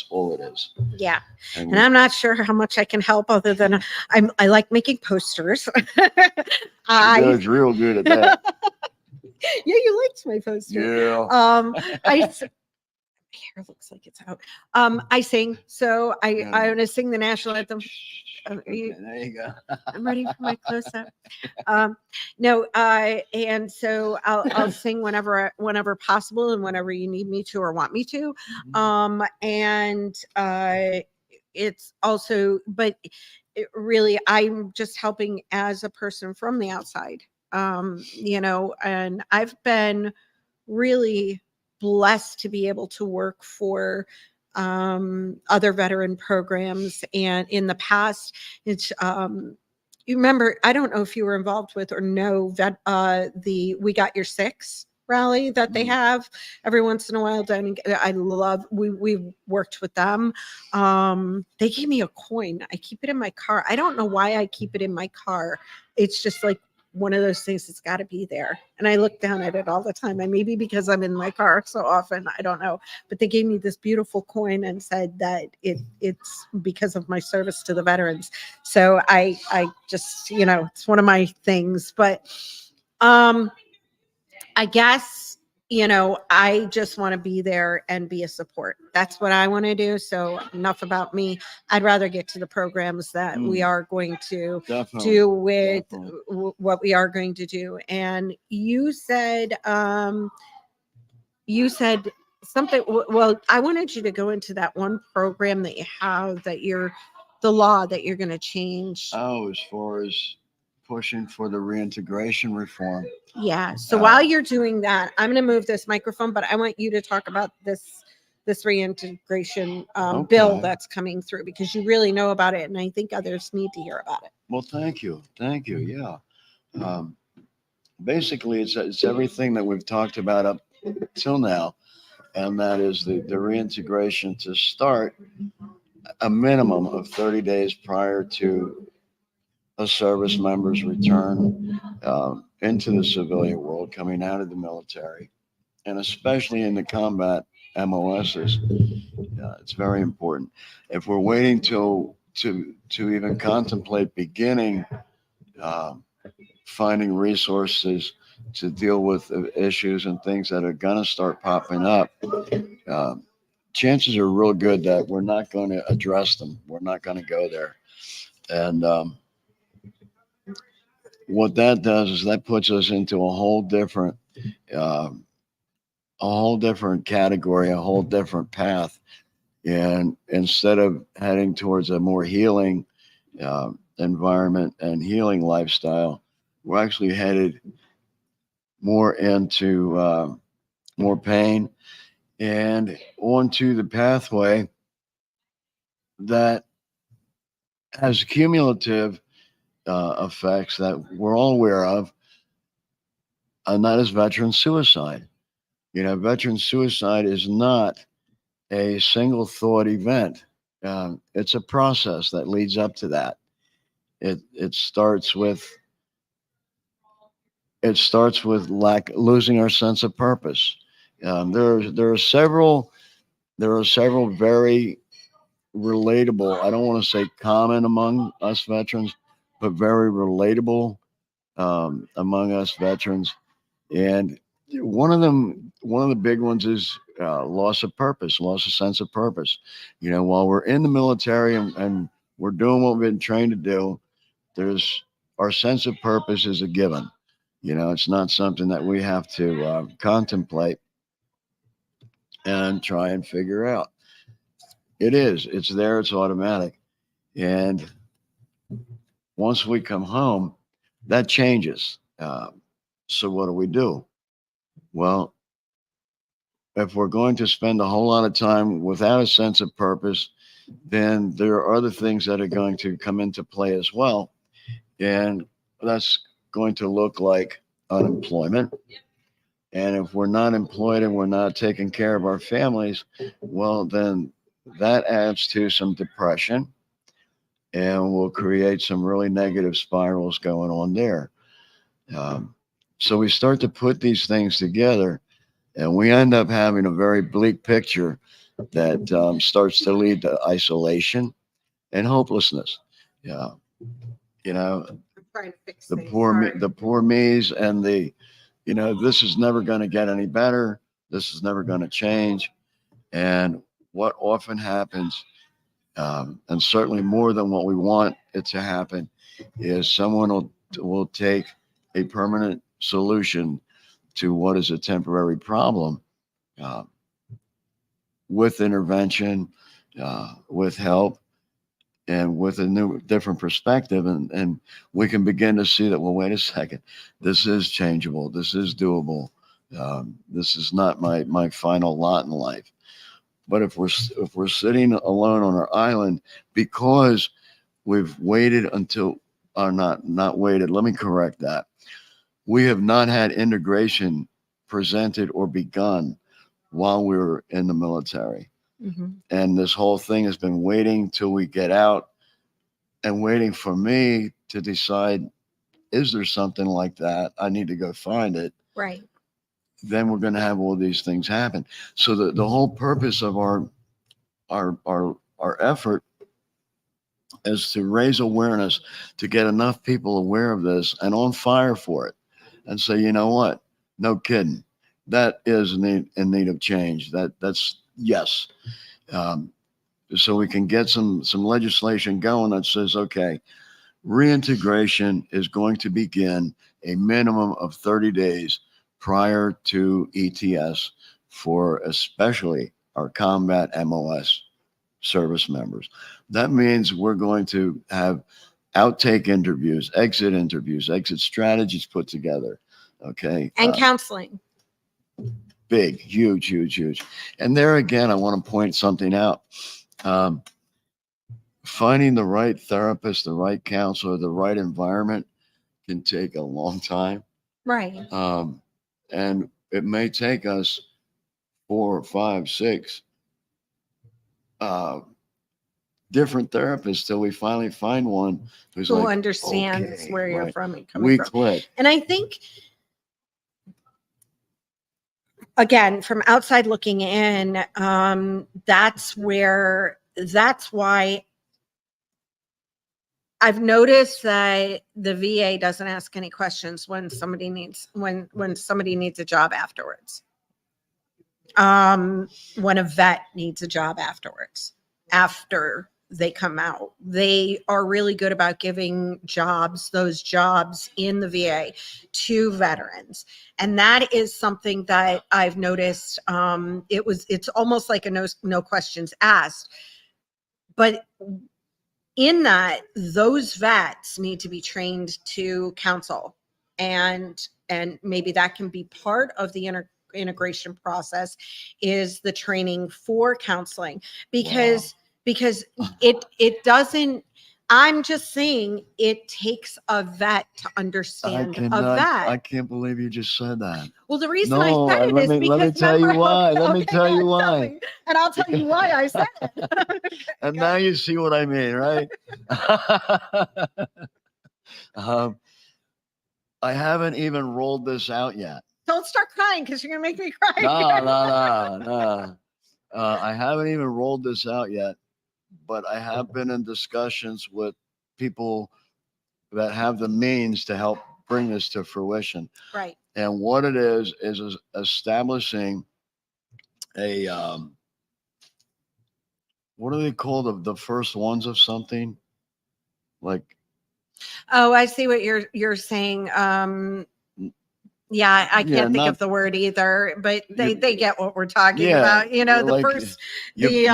all it is. Yeah. And I'm not sure how much I can help other than I like making posters. She does real good at that. Yeah, you liked my poster. Yeah. Hair looks like it's out. I sing, so I'm gonna sing the national anthem. There you go. I'm ready for my close up. No, and so I'll sing whenever possible and whenever you need me to or want me to. And it's also, but really, I'm just helping as a person from the outside. You know, and I've been really blessed to be able to work for other veteran programs. And in the past, it's you remember, I don't know if you were involved with or know the We Got Your Six rally that they have every once in a while down we worked with them. They gave me a coin. I keep it in my car. I don't know why I keep it in my car. It's just like one of those things that's got to be there. And I look down at it all the time. And maybe because I'm in my car so often, I don't know. But they gave me this beautiful coin and said that it's because of my service to the veterans. So I just, you know, it's one of my things. But I guess, you know, I just want to be there and be a support. That's what I want to do. So enough about me. I'd rather get to the programs that we are going to do with what we are going to do. And you said something. Well, I wanted you to go into that one program that you have that the law that you're going to change. Oh, as far as pushing for the reintegration reform. Yeah. So while you're doing that, I'm going to move this microphone, but I want you to talk about this reintegration bill that's coming through, because you really know about it, and I think others need to hear about it. Well, thank you. Yeah. Basically, it's everything that we've talked about up till now, and that is the reintegration to start a minimum of 30 days prior to a service member's return into the civilian world, coming out of the military, and especially in the combat MOSs. It's very important. If we're waiting to even contemplate beginning finding resources to deal with issues and things that are going to start popping up, chances are real good that we're not going to address them. We're not going to go there. And what that does is that puts us into a whole different a whole different category, a whole different path. And instead of heading towards a more healing environment and healing lifestyle, we're actually headed more into more pain and onto the pathway that has cumulative effects that we're all aware of, and that is veteran suicide. You know, veteran suicide is not a single thought event. It's a process that leads up to that. It starts with losing our sense of purpose. There are several very relatable. I don't want to say common among us veterans, but very relatable among us veterans. And one of the big ones is loss of purpose, loss of sense of purpose. You know, while we're in the military and we're doing what we've been trained to do, there's our sense of purpose is a given. You know, it's not something that we have to contemplate and try and figure out. It is. It's there. It's automatic. And once we come home, that changes. So what do? Well, if we're going to spend a whole lot of time without a sense of purpose, then there are other things that are going to come into play as well. And that's going to look like unemployment. And if we're not employed and we're not taking care of our families, well, then that adds to some depression and will create some really negative spirals going on there. So we start to put these things together and we end up having a very bleak picture that starts to lead to isolation and hopelessness. Yeah. You know, I'm trying to fix the things. the poor me's and the, you know, this is never going to get any better. This is never going to change. And what often happens, and certainly more than what we want it to happen, is someone will take a permanent solution to what is a temporary problem uh, with intervention, with help, and with a new, different perspective. And we can begin to see that, well, wait a second, this is changeable. This is doable. This is not my final lot in life. But if we're sitting alone on our island because we've waited until, or not waited, let me correct that. We have not had integration presented or begun while we were in the military. Mhm. And this whole thing has been waiting till we get out and waiting for me to decide, is there something like that? I need to go find it. Right. Then we're going to have all these things happen. So the whole purpose of our effort is to raise awareness, to get enough people aware of this and on fire for it and say, you know what? No kidding. That is in need of change. That's yes. So we can get some legislation going that says, okay, reintegration is going to begin a minimum of 30 days prior to ETS for especially our combat MOS service members. That means we're going to have outtake interviews, exit strategies put together. Okay. And counseling. Big, huge. And there again, I want to point something out. Finding the right therapist, the right counselor, the right environment can take a long time. Right. And it may take us 4 or 5, 6 different therapists till we finally find one who's Who like, understands okay, where you're right. from and coming We from. click. And I think, again, from outside looking in, that's why I've noticed that the VA doesn't ask any questions when somebody needs a job afterwards. When a vet needs a job afterwards, after they come out. They are really good about giving those jobs in the VA to veterans. And that is something that I've noticed. It's almost like a no questions asked. But in that, those vets need to be trained to counsel, and maybe that can be part of the integration process, is the training for counseling, because it doesn't. I'm just saying it takes a vet to understand a vet. I can't believe you just said that. Well, the reason No, I said it is because let me tell you remember- why. okay, Let me okay, tell you God, tell why. me. And I'll tell you why I said it. And now you see what I mean, right? I haven't even rolled this out yet. Don't start crying because you're gonna make me cry. No. I haven't even rolled this out yet, but I have been in discussions with people that have the means to help bring this to fruition. Right. And what it is establishing a what do they call the first ones of something? Like, Oh, I see what you're saying. Yeah, I can't think of the word either, but they get what we're talking about. You know, the like, first, the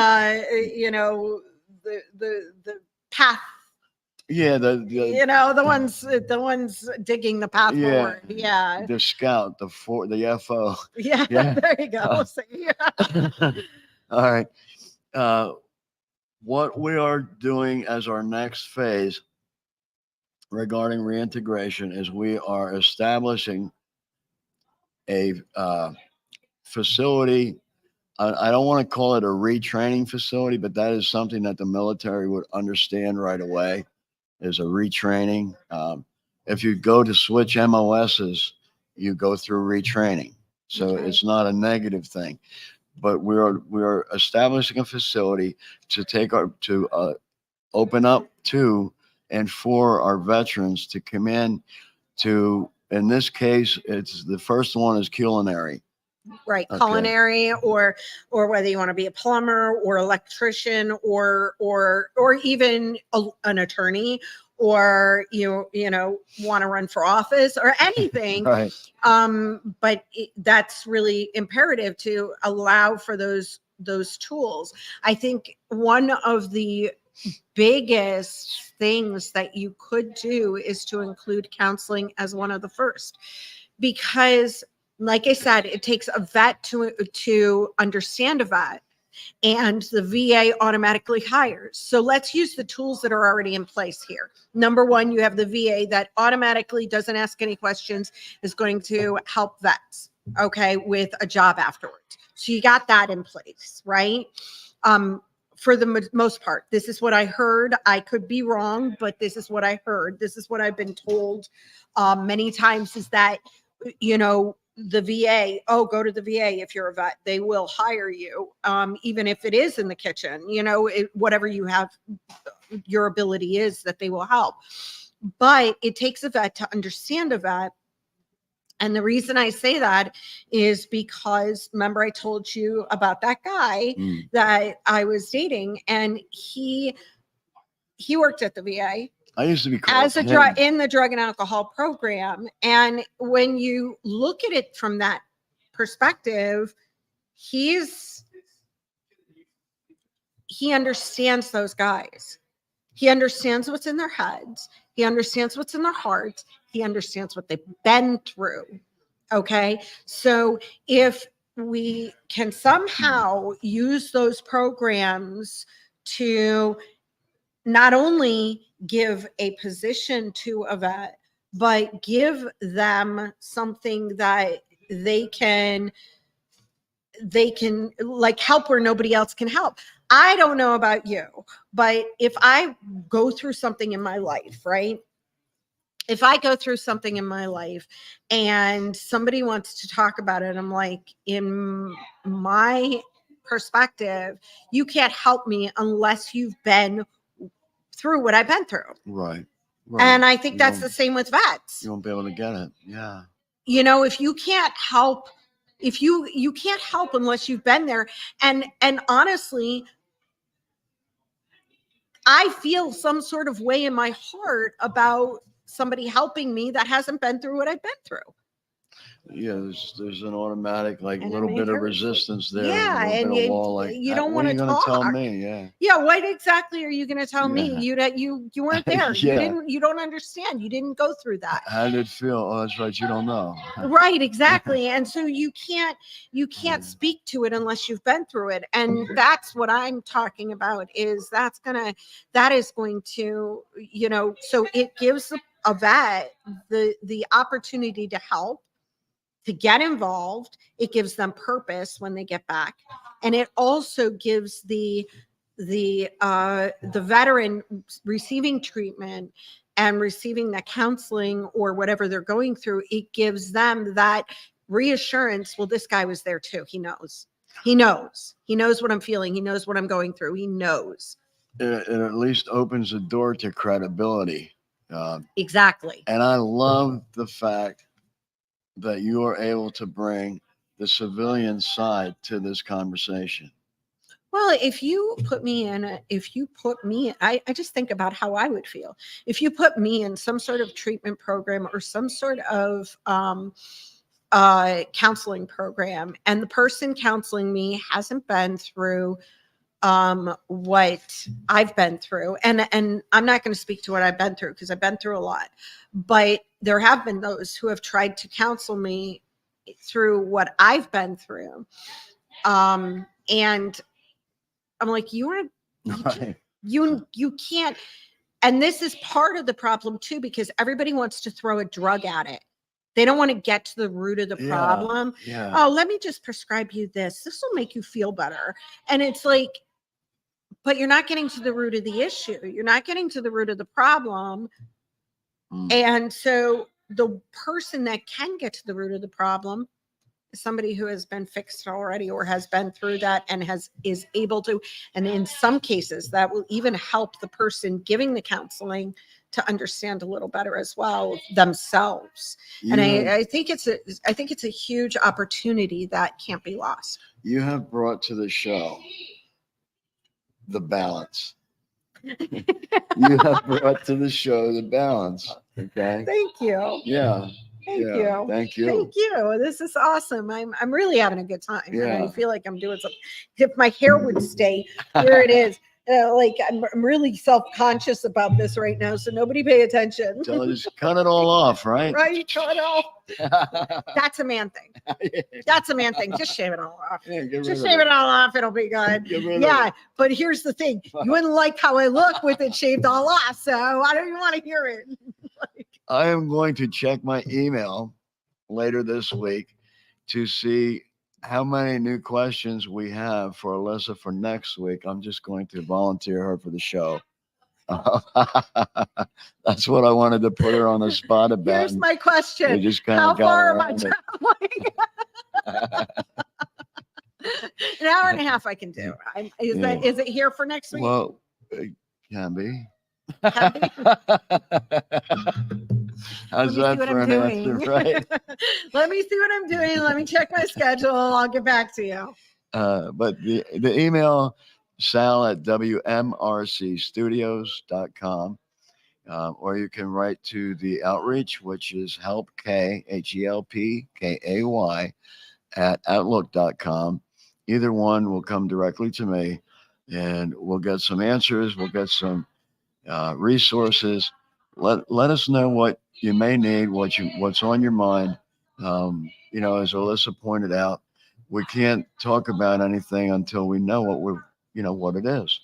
path. Yeah, the the ones digging the path forward. Yeah. The scout, the FO. Yeah, there you go. All right. What we are doing as our next phase regarding reintegration is we are establishing a facility. I don't want to call it a retraining facility, but that is something that the military would understand right away, is a retraining. If you go to switch MOSs, you go through retraining. So Okay. It's not a negative thing. But we are establishing a facility to open up to and for our veterans to come in to. In this case, it's the first one is culinary. Right, Okay. culinary, or whether you want to be a plumber or electrician or even an attorney, or you want to run for office or anything. Right. But that's really imperative to allow for those tools. I think one of the biggest things that you could do is to include counseling as one of the first, because like I said, it takes a vet to understand a vet, and the VA automatically hires. So let's use the tools that are already in place here. Number one, you have the VA that automatically doesn't ask any questions, is going to help vets, okay, with a job afterwards. So you got that in place, right? For the most part, this is what I heard. I could be wrong, but this is what I heard. This is what I've been told many times, is that, the VA, go to the VA if you're a vet. They will hire you, even if it is in the kitchen, whatever you have, your ability is, that they will help. But it takes a vet to understand a vet. And the reason I say that is because, remember, I told you about that guy that I was dating, and he worked at the VA. I used to be called as in the drug and alcohol program. And when you look at it from that perspective, he understands those guys. He understands what's in their heads. He understands what's in their hearts. He understands what they've been through. Okay. So if we can somehow use those programs to not only give a position to a vet, but give them something that they can like help where nobody else can help. I don't know about you, but if I go through something in my life, right? If I go through something in my life and somebody wants to talk about it, I'm like, in my perspective, you can't help me unless you've been through what I've been through. Right. And I think that's the same with vets. You won't be able to get it. Yeah. If you can't help, if you can't help unless you've been there. And honestly, I feel some sort of way in my heart about somebody helping me that hasn't been through what I've been through. Yeah, there's an automatic like And little it bit of hurts. resistance there, Yeah, a little and bit of wall. Like, you don't what want are to you going to tell talk. me? Yeah. Yeah, what exactly are you going to tell me? Yeah. You weren't there. Yeah. You don't understand. You didn't go through that. How did it feel? Oh, that's right. You don't know. Right, exactly. And so you can't Yeah. speak to it unless you've been through it. And that's what I'm talking about is that is going to, so it gives a vet the opportunity to help, to get involved. It gives them purpose when they get back. And it also gives the veteran receiving treatment and receiving the counseling or whatever they're going through, it gives them that reassurance. Well, this guy was there too. He knows what I'm feeling. He knows what I'm going through. He knows. It at least opens the door to credibility. Exactly. And I love the fact that you are able to bring the civilian side to this conversation. Well, if you put me in, I just think about how I would feel. If you put me in some sort of treatment program or some sort of counseling program, and the person counseling me hasn't been through what I've been through, and I'm not going to speak to what I've been through because I've been through a lot, but there have been those who have tried to counsel me through what I've been through. And I'm like, you can't. And this is part of the problem too, because everybody wants to throw a drug at it. They don't want to get to the root of the problem. Yeah. Oh, let me just prescribe you this. This will make you feel better. And it's like, but you're not getting to the root of the issue. You're not getting to the root of the problem. And so the person that can get to the root of the problem is somebody who has been fixed already or has been through that and is able to, and in some cases that will even help the person giving the counseling to understand a little better as well themselves. And I think it's a huge opportunity that can't be lost. You have brought to the show the balance. You have brought to the show the balance. Okay. Thank you. Yeah. Thank you. Thank you. Thank you. This is awesome. I'm really having a good time. Yeah. And I feel like I'm doing something. If my hair would stay where it is, like I'm really self-conscious about this right now. So nobody pay attention. Just cut it all off, right? Right. Cut it off. That's a man thing. That's a man thing. Just shave it all off. Yeah, Just shave it all off. It'll be good. Yeah. But here's the thing. You wouldn't like how I look with it shaved all off. So I don't even want to hear it. I am going to check my email later this week to see how many new questions we have for Alyssa for next week. I'm just going to volunteer her for the show. That's what I wanted to put her on the spot about. Here's my question. We just kind How of got far am I around traveling? An hour and a half I can do. Is it here for next week? Well, it can be. How's that for an answer, right? Let me see what I'm doing. Let me check my schedule. I'll get back to you. But the email, sal@wmrcstudios.com, or you can write to the outreach, which is helpkay, HELPKAY, @outlook.com. Either one will come directly to me, and we'll get some answers. We'll get some resources. Let us know what you may need, what's on your mind. As Alyssa pointed out, we can't talk about anything until we know what it is.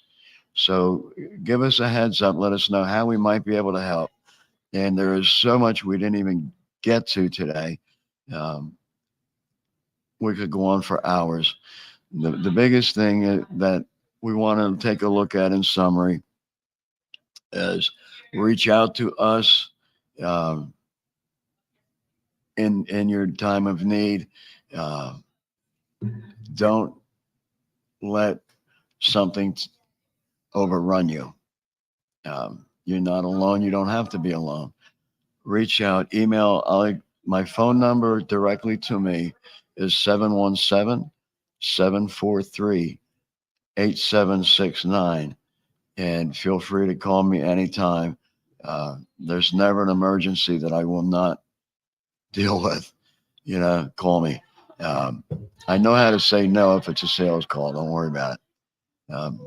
So give us a heads up. Let us know how we might be able to help. And there is so much we didn't even get to today. We could go on for hours. The biggest thing that we want to take a look at in summary is reach out to us in your time of need. Don't let something overrun you. You're not alone. You don't have to be alone. Reach out, email. My phone number directly to me is 717-743-8769. and feel free to call me anytime. There's never an emergency that I will not deal with. Call me. I know how to say no if it's a sales call. Don't worry about it.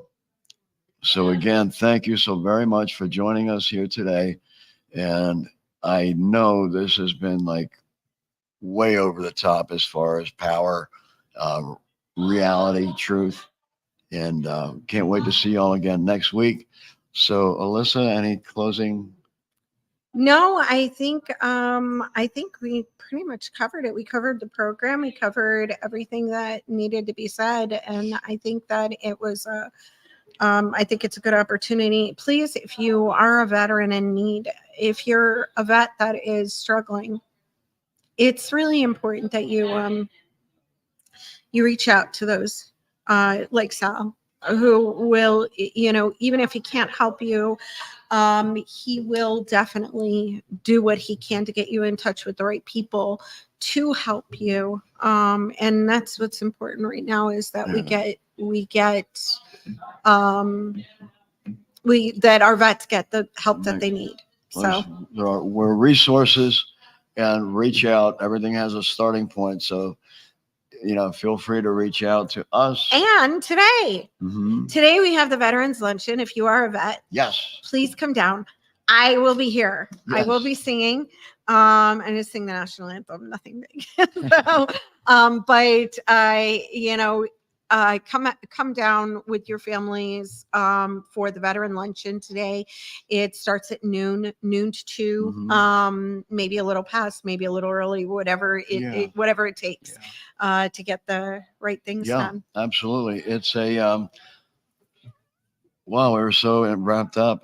So again, thank you so very much for joining us here today. And I know this has been like way over the top as far as power, uh, reality, truth, and can't wait to see you all again next week. So, Alyssa, any closing? No, I think we pretty much covered it. We covered the program, we covered everything that needed to be said, and I think that it was a I think it's a good opportunity. Please, if you are a veteran in need, if you're a vet that is struggling, it's really important that you reach out to those like Sal, who will, even if he can't help you, he will definitely do what he can to get you in touch with the right people to help you. And that's what's important right now is that that our vets get the help that they need. So We're resources, and reach out. Everything has a starting point. So, feel free to reach out to us. And today Mhm. we have the Veterans Luncheon. If you are a vet, Yes. please come down. I will be here. I Yes. will be singing. And just sing the national anthem, nothing big. So, but come down with your families for the veteran luncheon today. It starts at noon to 2, Mhm. maybe a little past, maybe a little early, whatever it takes to get the right things done. Absolutely. It's a wow, we were so wrapped up.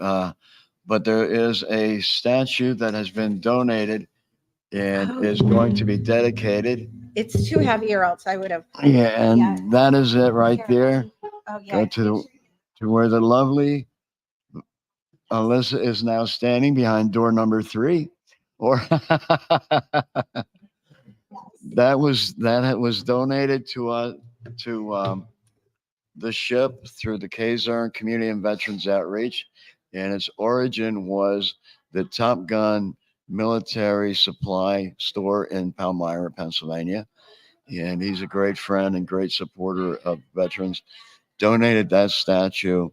But there is a statue that has been donated and is going to be dedicated. It's too heavy, or else I would have. Yeah, and that is it right there. Oh yeah. Go to where the lovely Alyssa is now standing behind door number 3. Or that was donated to the ship through the Kazern Community and Veterans Outreach, and its origin was the Top Gun military supply store in Palmyra, Pennsylvania. And he's a great friend and great supporter of veterans. Donated that statue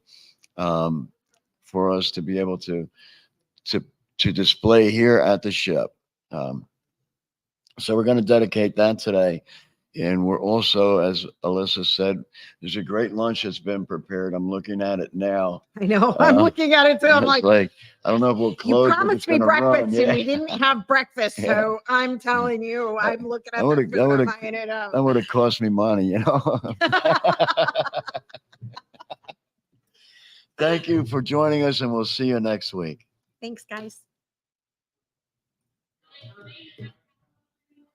for us to be able to display here at the ship. So we're going to dedicate that today. And we're also, as Alyssa said, there's a great lunch that's been prepared. I'm looking at it now. I know. I'm looking at it too. I'm It's like, I don't know if we'll close. you promised me breakfast and we Yeah. didn't have breakfast. So I'm telling you, I'm looking at That that would have cost me money, Thank you for joining us, and we'll see you next week. Thanks, guys.